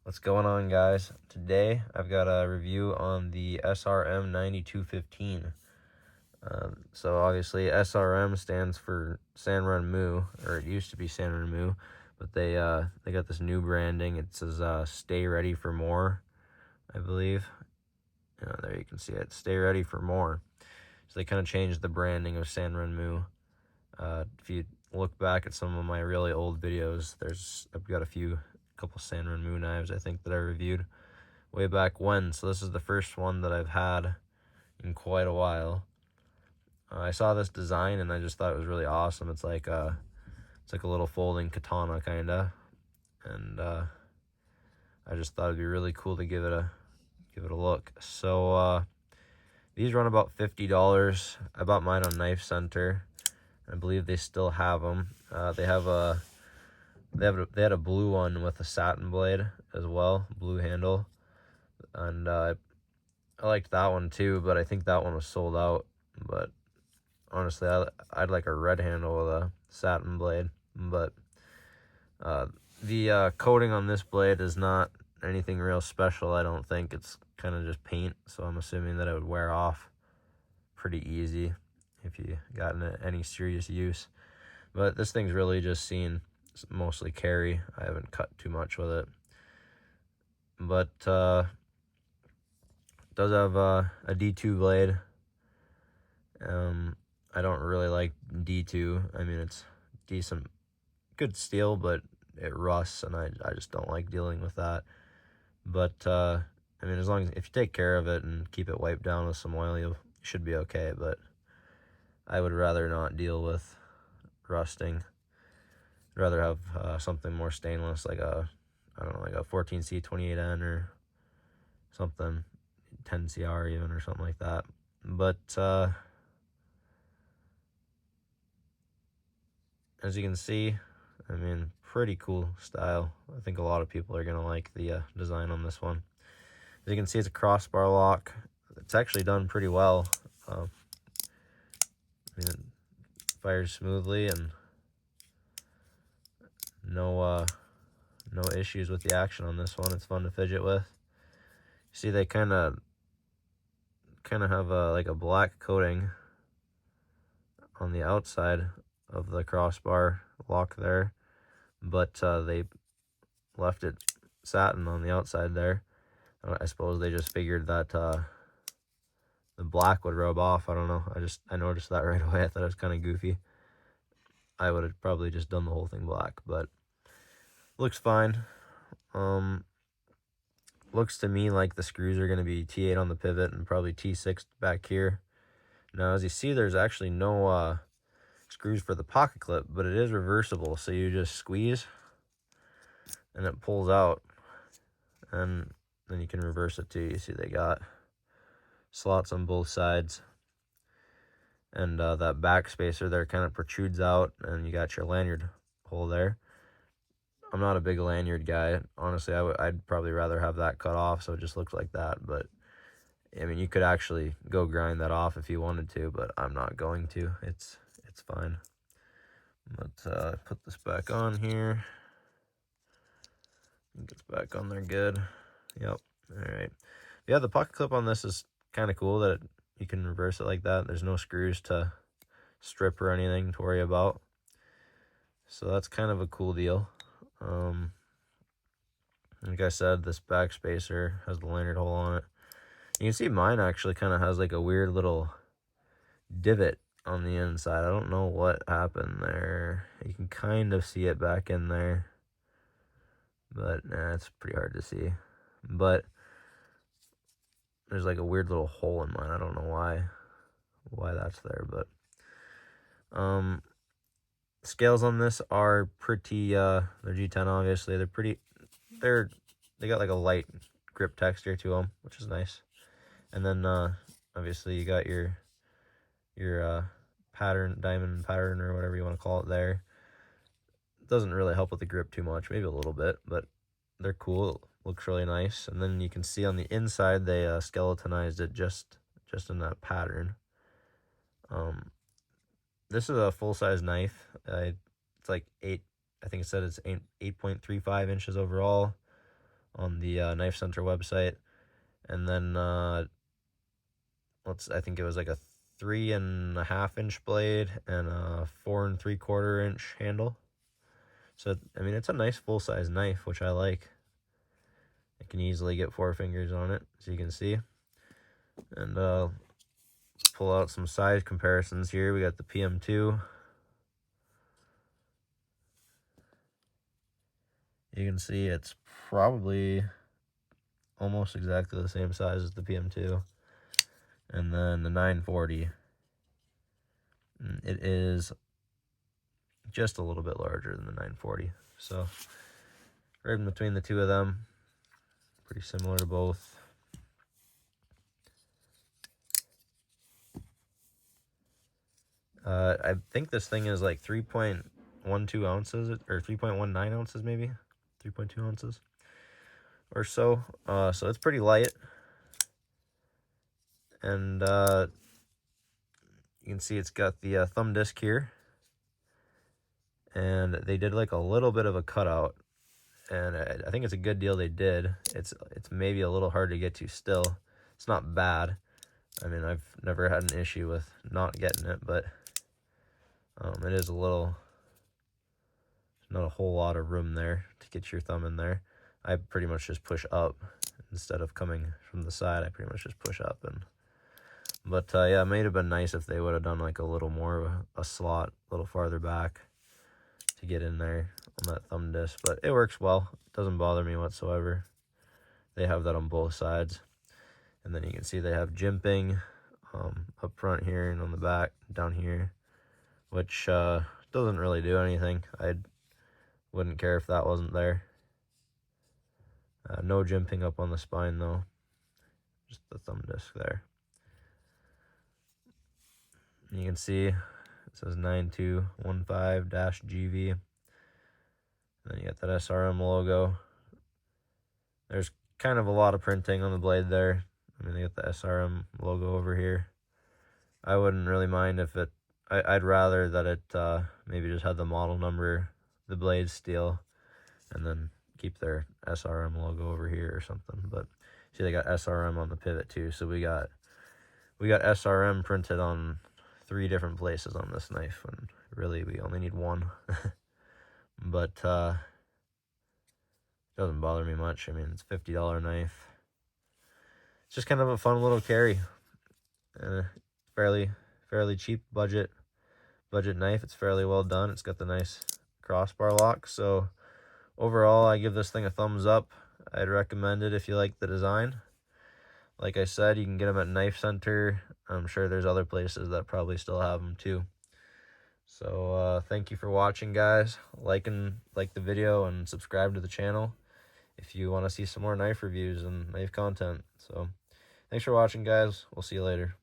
What's going on, guys? Today I've got a review on the SRM 9215. So obviously SRM stands for San Run, or it used to be San Run, but they got this new branding. It says "Stay Ready for More," I believe. There you can see it. Stay ready for more. So they kind of changed the branding of San Run. If you look back at some of my really old videos, I've got a couple San Run knives I think that I reviewed way back when. So this is the first one that I've had in quite a while. I saw this design and I just thought it was really awesome. It's like a little folding katana kinda, and I just thought it'd be really cool to give it a look. So these run about $50. I bought mine on Knife Center. I believe they still have them. They had a blue one with a satin blade as well, blue handle, and I liked that one too. But I think that one was sold out. But honestly, I'd like a red handle with a satin blade. But the coating on this blade is not anything real special. I don't think. It's kind of just paint, so I'm assuming that it would wear off pretty easy if you got in any serious use. But this thing's really just seen mostly carry. I haven't cut too much with it, but it does have a D2 blade. I don't really like D2. I mean, it's decent, good steel, but it rusts, and I just don't like dealing with that. But I mean, if you take care of it and keep it wiped down with some oil, you should be okay. But I would rather not deal with rusting. I'd rather have something more stainless, like a 14C 28N or something, 10CR even, or something like that. But as you can see, I mean, pretty cool style. I think a lot of people are gonna like the design on this one. As you can see, it's a crossbar lock. It's actually done pretty well. I mean, it fires smoothly, and no issues with the action on this one. It's fun to fidget with. See, they kind of have like a black coating on the outside of the crossbar lock there, but they left it satin on the outside there. I suppose they just figured that the black would rub off. I don't know. I noticed that right away. I thought it was kind of goofy. I would have probably just done the whole thing black, but looks fine. Looks to me like the screws are going to be T8 on the pivot and probably T6 back here. Now, as you see, there's actually no screws for the pocket clip, but it is reversible. So you just squeeze and it pulls out, and then you can reverse it too. You see they got slots on both sides, and that back spacer there kind of protrudes out, and you got your lanyard hole there. I'm not a big lanyard guy. Honestly, I'd probably rather have that cut off so it just looks like that. But I mean, you could actually go grind that off if you wanted to, but I'm not going to. It's fine. Let's put this back on here. It gets back on there good. Yep. All right. Yeah, the pocket clip on this is kind of cool that you can reverse it like that. There's no screws to strip or anything to worry about. So that's kind of a cool deal. Like I said, this back spacer has the lanyard hole on it. You can see mine actually kind of has like a weird little divot on the inside. I don't know what happened there. You can kind of see it back in there, but it's pretty hard to see. But there's like a weird little hole in mine. I don't know why that's there, but scales on this are pretty they're G10, obviously. They got like a light grip texture to them, which is nice. And then obviously you got your pattern, diamond pattern, or whatever you want to call it there. It doesn't really help with the grip too much, maybe a little bit, but they're cool. It looks really nice. And then you can see on the inside they skeletonized it just in that pattern. This is a full-size knife. It's like 8, I think it said it's 8.35 inches overall on the Knife Center website. And then I think it was like a 3.5 inch blade and a 4 3/4 inch handle. So I mean, it's a nice full size knife, which I like. I can easily get 4 fingers on it, as you can see. And let's pull out some size comparisons here. We got the PM2. You can see it's probably almost exactly the same size as the PM2. And then the 940. It is just a little bit larger than the 940. So right in between the two of them, pretty similar to both. I think this thing is like 3.12 ounces or 3.19 ounces, maybe 3.2 ounces or so. So it's pretty light. And you can see it's got the thumb disc here. And they did like a little bit of a cutout. And I think it's a good deal they did. It's maybe a little hard to get to still. It's not bad. I mean, I've never had an issue with not getting it, but it is not a whole lot of room there to get your thumb in there. I pretty much just push up instead of coming from the side. I pretty much just push up. But yeah, it might have been nice if they would have done like a little more of a slot a little farther back to get in there on that thumb disc. But it works well. It doesn't bother me whatsoever. They have that on both sides. And then you can see they have jimping up front here and on the back down here, which doesn't really do anything. I wouldn't care if that wasn't there. No jimping up on the spine though, just the thumb disc there. You can see it says 9215-GV. And then you got that SRM logo. There's kind of a lot of printing on the blade there. I mean, they got the SRM logo over here. I wouldn't really mind if I'd rather that it maybe just had the model number, the blade steel, and then keep their SRM logo over here or something. But see, they got SRM on the pivot too. So we got SRM printed on 3 different places on this knife, and really we only need one. But it doesn't bother me much. I mean, it's a $50 knife. It's just kind of a fun little carry. Fairly cheap budget knife. It's fairly well done. It's got the nice crossbar lock. So overall, I give this thing a thumbs up. I'd recommend it if you like the design. Like I said, you can get them at Knife Center. I'm sure there's other places that probably still have them too. So thank you for watching, guys. Like the video and subscribe to the channel if you want to see some more knife reviews and knife content. So thanks for watching, guys. We'll see you later.